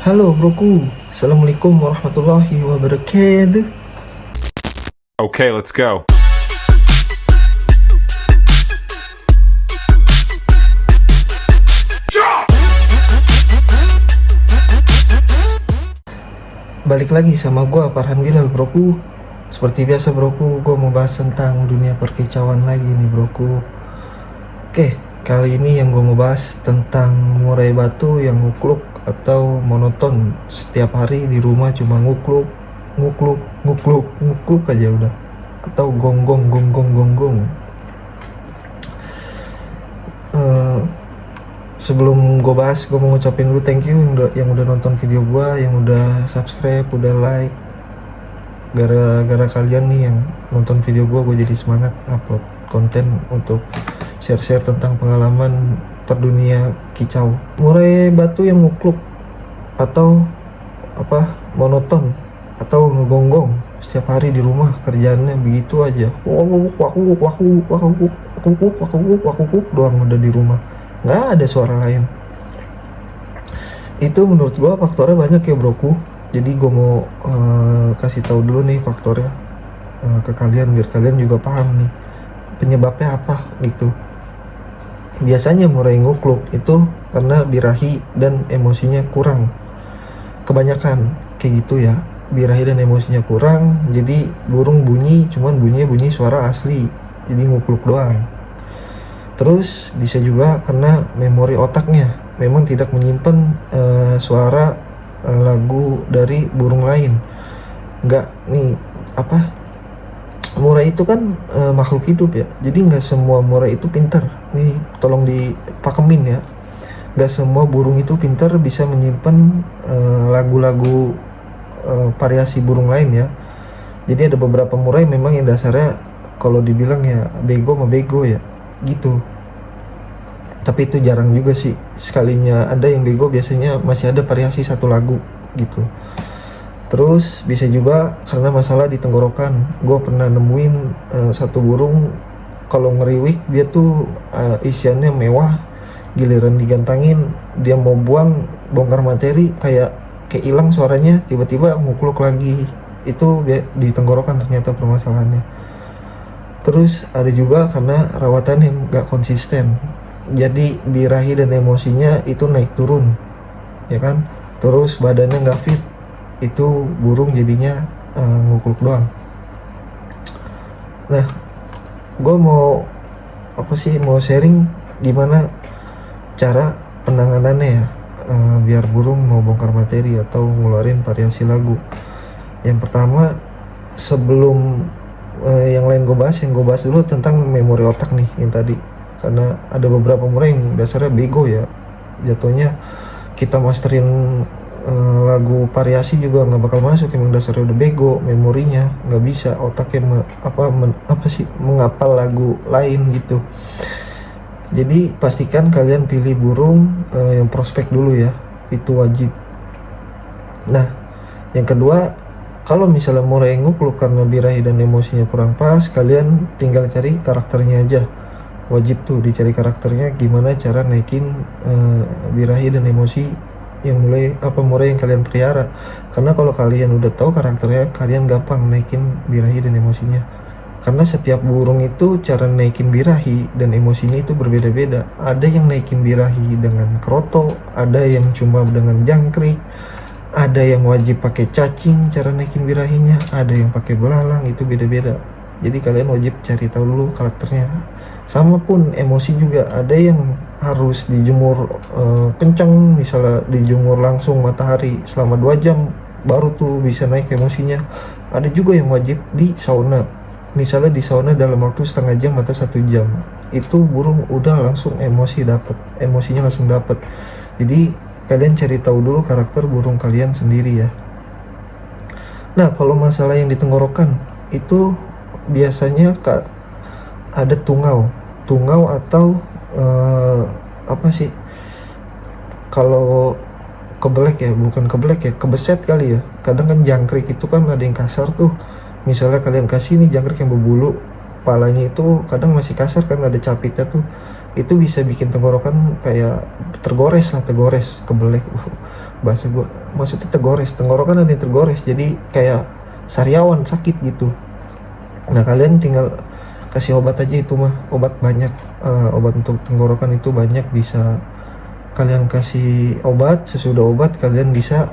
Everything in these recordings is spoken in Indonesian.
Halo broku, Assalamualaikum warahmatullahi wabarakatuh. Okay, let's go. Balik lagi sama gua Farhan Bilal broku. Seperti biasa broku, gua mau bahas tentang dunia perkicauan lagi nih broku. Oke, kali ini yang gua mau bahas tentang murai batu yang ngukluk atau monoton. Setiap hari di rumah cuma ngukluk, ngukluk, ngukluk, ngukluk aja udah. Atau gonggong, gonggong, gonggong. Eh, Sebelum gue bahas, gue mau ngucapin dulu thank you yang udah nonton video gue, yang udah subscribe, udah like. Gara-gara kalian nih yang nonton video gue jadi semangat upload konten untuk share-share tentang pengalaman perdunia kicau. Murai batu yang ngukluk atau monoton atau ngegonggong setiap hari di rumah, kerjaannya begitu aja. Wakuk doang udah di rumah, nggak ada suara lain. Itu menurut gua faktornya banyak ya broku. Jadi gua mau kasih tahu dulu nih faktornya ke kalian biar kalian juga paham nih penyebabnya apa gitu. Biasanya murai ngukluk itu karena birahi dan emosinya kurang, kebanyakan kayak gitu ya. Birahi dan emosinya kurang, jadi burung bunyi cuman bunyi suara asli, jadi ngukluk doang. Terus bisa juga karena memori otaknya memang tidak menyimpan suara lagu dari burung lain. Nggak nih murai itu kan makhluk hidup ya, jadi nggak semua murai itu pintar. Nih tolong dipakemin ya, nggak semua burung itu pintar bisa menyimpan lagu-lagu variasi burung lain ya. Jadi ada beberapa murai memang yang dasarnya kalau dibilang ya bego sama bego ya gitu. Tapi itu jarang juga sih, sekalinya ada yang bego biasanya masih ada variasi satu lagu gitu. Terus bisa juga karena masalah di tenggorokan. Gue pernah nemuin satu burung kalau ngeriwik dia tuh isiannya mewah, giliran digantangin dia mau bongkar materi kayak hilang suaranya, tiba-tiba ngukluk lagi. Itu di tenggorokan ternyata permasalahannya. Terus ada juga karena rawatan yang gak konsisten, jadi birahi dan emosinya itu naik turun ya kan. Terus badannya gak fit, itu burung jadinya ngukluk doang. Nah, gue mau mau sharing gimana cara penanganannya ya, biar burung mau bongkar materi atau ngeluarin variasi lagu. Yang pertama, sebelum yang lain gue bahas dulu tentang memori otak nih yang tadi. Karena ada beberapa murai yang dasarnya bego ya, jatuhnya kita masterin lagu variasi juga nggak bakal masuk, emang dasarnya udah bego, memorinya nggak bisa, otaknya menghafal lagu lain gitu. Jadi pastikan kalian pilih burung yang prospek dulu ya, itu wajib. Nah, yang kedua, kalau misalnya murai ngukluk karena birahi dan emosinya kurang pas, kalian tinggal cari karakternya aja. Wajib tuh dicari karakternya, gimana cara naikin birahi dan emosi yang murai yang kalian pelihara. Karena kalau kalian udah tahu karakternya, kalian gampang naikin birahi dan emosinya. Karena setiap burung itu cara naikin birahi dan emosinya itu berbeda-beda. Ada yang naikin birahi dengan kroto, ada yang cuma dengan jangkrik, ada yang wajib pakai cacing cara naikin birahinya, ada yang pakai belalang, itu beda-beda. Jadi kalian wajib cari tahu dulu karakternya. Sama pun emosi juga, ada yang harus dijemur kencang, misalnya dijemur langsung matahari selama 2 jam baru tuh bisa naik emosinya. Ada juga yang wajib di sauna, misalnya di sauna dalam waktu setengah jam atau 1 jam, itu burung udah langsung emosinya langsung dapet. Jadi kalian cari tahu dulu karakter burung kalian sendiri ya. Nah, kalau masalah yang di tenggorokan itu biasanya ada tungau atau kalau kebelet ya, bukan kebelet ya, kebeset kali ya. Kadang kan jangkrik itu kan ada yang kasar tuh, misalnya kalian kasih nih jangkrik yang berbulu, palanya itu kadang masih kasar kan, ada capitnya tuh. itu bisa bikin tenggorokan kayak tergores, kebelek. Bahasa gua maksudnya tergores, tenggorokan ada yang tergores, jadi kayak sariawan, sakit gitu. Nah, kalian tinggal kasih obat aja, itu mah obat banyak. Obat untuk tenggorokan itu banyak, bisa kalian kasih obat. Sesudah obat kalian bisa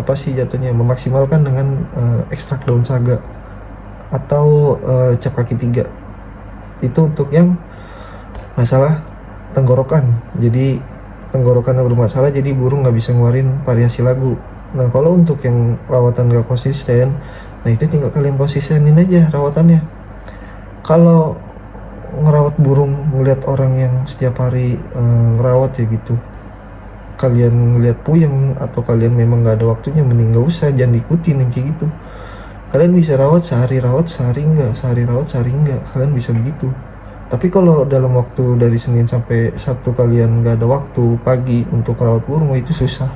jatuhnya memaksimalkan dengan ekstrak daun saga atau cap kaki 3. Itu untuk yang masalah tenggorokan. Jadi tenggorokan bermasalah, jadi burung nggak bisa ngeluarin variasi lagu. Nah, kalau untuk yang rawatan gak konsisten, nah itu tinggal kalian konsistenin aja rawatannya. Kalau ngerawat burung, ngeliat orang yang setiap hari ngerawat ya gitu, kalian ngeliat puyeng atau kalian memang nggak ada waktunya, mending nggak usah, jangan diikutin yang kayak gitu. Kalian bisa rawat sehari enggak, sehari rawat sehari enggak, kalian bisa begitu. Tapi kalau dalam waktu dari Senin sampai Sabtu kalian nggak ada waktu pagi untuk rawat burung, itu susah.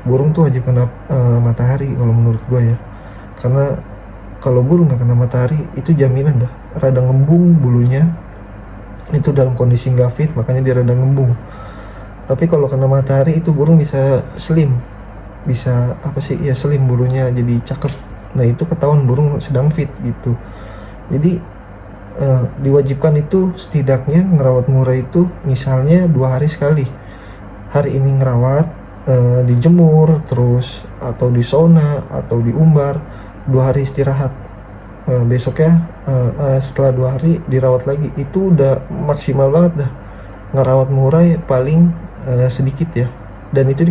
Burung tuh wajib kena matahari kalau menurut gue ya, karena kalau burung nggak kena matahari itu jaminan dah rada ngembung bulunya, itu dalam kondisi nggak fit, makanya dia rada ngembung. Tapi kalau kena matahari itu burung bisa slim, bisa slim bulunya, jadi cakep. Nah, itu ketahuan burung sedang fit gitu. Jadi diwajibkan itu setidaknya ngerawat murai itu misalnya 2 hari sekali. Hari ini ngerawat, dijemur terus atau di sauna atau diumbar, 2 hari istirahat. Besoknya setelah 2 hari dirawat lagi. Itu udah maksimal banget dah. Ngerawat murai paling sedikit ya, dan itu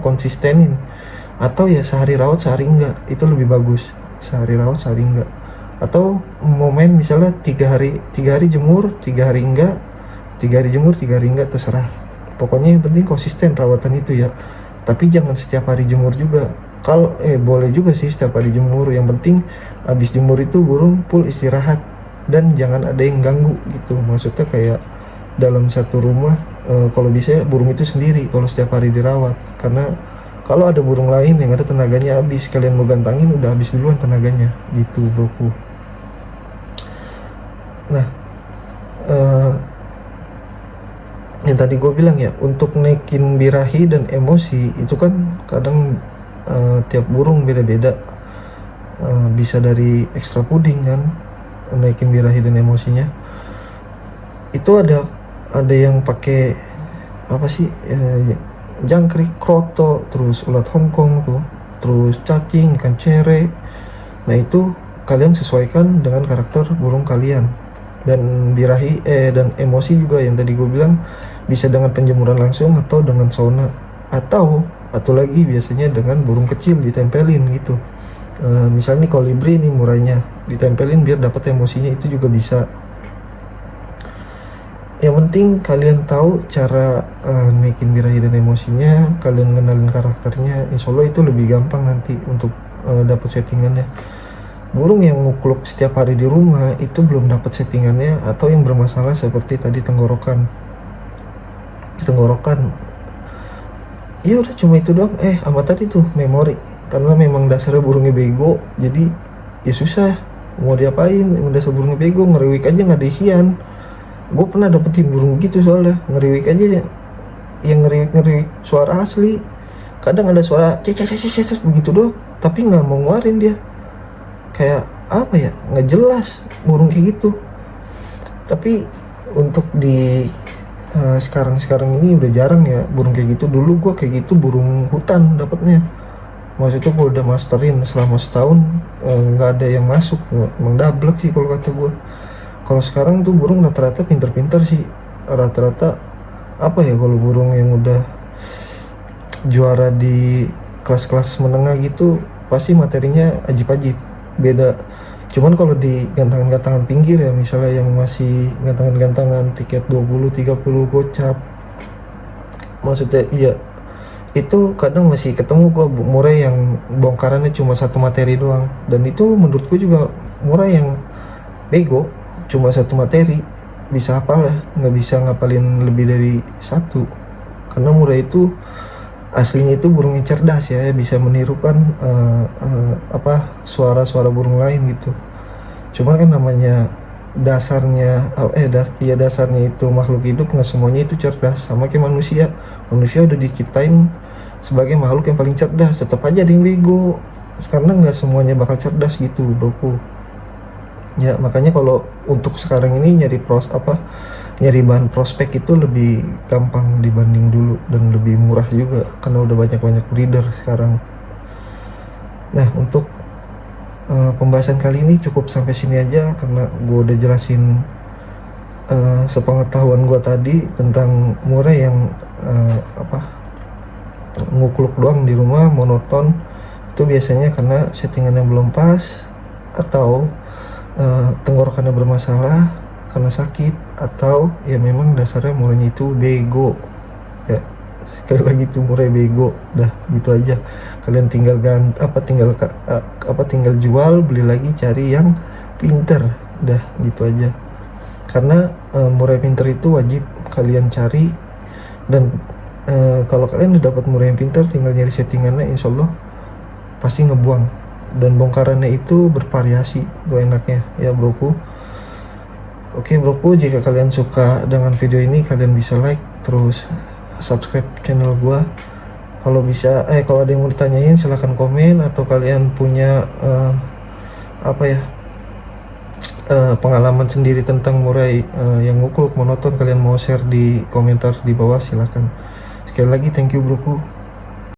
konsistenin. Atau ya sehari rawat sehari enggak, itu lebih bagus. Sehari rawat sehari enggak. Atau momen misalnya 3 hari jemur, 3 hari enggak, 3 hari jemur, 3 hari enggak, terserah. Pokoknya yang penting konsisten rawatan itu ya. Tapi jangan setiap hari jemur juga. Kalau boleh juga sih setiap hari jemur, yang penting habis jemur itu burung full istirahat dan jangan ada yang ganggu gitu. Maksudnya kayak dalam satu rumah, kalau bisa burung itu sendiri kalau setiap hari dirawat, karena kalau ada burung lain yang ada tenaganya habis, kalian mau gantangin udah habis duluan tenaganya gitu, broku. Nah, yang tadi gue bilang ya, untuk naikin birahi dan emosi itu kan kadang tiap burung beda-beda. Bisa dari ekstra puding kan, naikin birahi dan emosinya. Itu ada yang pakai jangkrik, kroto, terus ulat Hongkong tuh, terus cacing, ikan cere. Nah, itu kalian sesuaikan dengan karakter burung kalian. Dan birahi dan emosi juga yang tadi gue bilang bisa dengan penjemuran langsung atau dengan sauna, atau lagi biasanya dengan burung kecil ditempelin gitu. Misalnya nih kolibri nih murainya ditempelin biar dapat emosinya, itu juga bisa. Yang penting kalian tahu cara naikin birahi dan emosinya, kalian kenalin karakternya, insya Allah itu lebih gampang nanti untuk dapat settingannya. Burung yang ngukluk setiap hari di rumah itu belum dapat settingannya, atau yang bermasalah seperti tadi tenggorokan ya udah cuma itu doang. Sama tadi tuh memori, karena memang dasarnya burungnya bego, jadi ya susah mau diapain. Memang dasar burungnya bego, ngeriwik aja nggak ada isian. Gue pernah dapetin burung gitu soalnya, ngeriwik aja yang ngeriwik suara asli. Kadang ada suara cecet begitu doang, tapi nggak mau ngeluarin dia. Kayak apa ya, nggak jelas burung kayak gitu. Tapi untuk di sekarang ini udah jarang ya burung kayak gitu. Dulu gue kayak gitu burung hutan dapetnya. Maksudnya gue udah masterin selama setahun, nggak ada yang masuk. Emang dablek sih kalau kata gue. Kalau sekarang tuh burung rata-rata pinter-pinter sih. Rata-rata kalau burung yang udah juara di kelas-kelas menengah gitu, pasti materinya ajib-ajib, beda. Cuman kalau di gantangan-gantangan pinggir ya, misalnya yang masih gantangan-gantangan tiket 20-30 gocap, maksudnya iya, itu kadang masih ketemu gua murai yang bongkarannya cuma satu materi doang. Dan itu menurut gua juga murai yang bego, cuma satu materi bisa hafal ya, nggak bisa ngapalin lebih dari satu. Karena murai itu aslinya itu burung yang cerdas ya, bisa menirukan suara-suara burung lain gitu. Cuma kan namanya dasarnya dasarnya itu makhluk hidup, nggak semuanya itu cerdas. Sama kayak manusia udah diciptain sebagai makhluk yang paling cerdas, tetap aja ada yang bego karena nggak semuanya bakal cerdas gitu bro. Ya makanya kalau untuk sekarang ini nyari bahan prospek itu lebih gampang dibanding dulu dan lebih murah juga karena udah banyak breeder sekarang. Nah untuk pembahasan kali ini cukup sampai sini aja karena gue udah jelasin sepengetahuan gue tadi tentang murai yang ngukluk doang di rumah monoton. Itu biasanya karena settingannya belum pas atau tenggorokannya bermasalah karena sakit, atau ya memang dasarnya murainya itu bego ya. Sekali lagi tuh murai bego, dah gitu aja. Kalian tinggal tinggal jual, beli lagi, cari yang pinter, dah gitu aja. Karena murai pinter itu wajib kalian cari, dan kalau kalian udah dapat murai yang pinter, tinggal nyari settingannya, insya Allah pasti ngebuang. Dan bongkarannya itu bervariasi, gue enaknya ya broku. Oke broku, jika kalian suka dengan video ini, kalian bisa like, terus subscribe channel gua. Kalau bisa kalau ada yang mau ditanyain silahkan komen, atau kalian punya pengalaman sendiri tentang murai yang ngukluk monoton, kalian mau share di komentar di bawah, silahkan. Sekali lagi thank you broku.